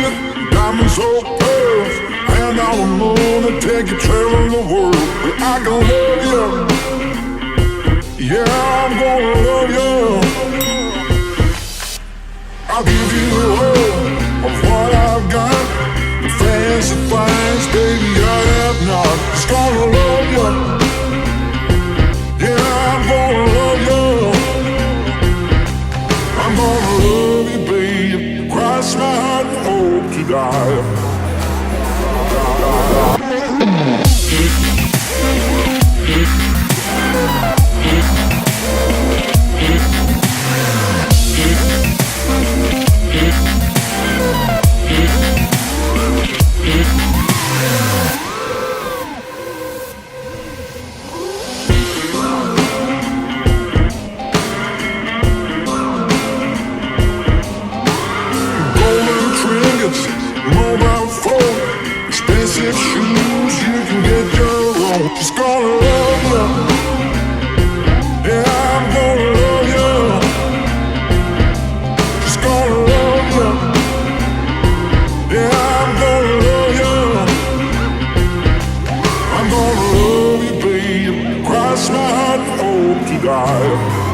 with diamonds so pearls, and I will moon and take you traveling the world. But I can love you, yeah, I'm gonna love you. I'll give you all of what I've got, the fancy things, baby, I have not. Just gonna love you, yeah, I'm gonna love you. I'm gonna love you, baby, cross my heart and hope to die. Mobile phone, expensive shoes, you can get your own. Just gonna love you, yeah, I'm gonna love you. Just gonna love you, yeah, I'm gonna love you. I'm gonna love you, babe, cross my heart and hope to die.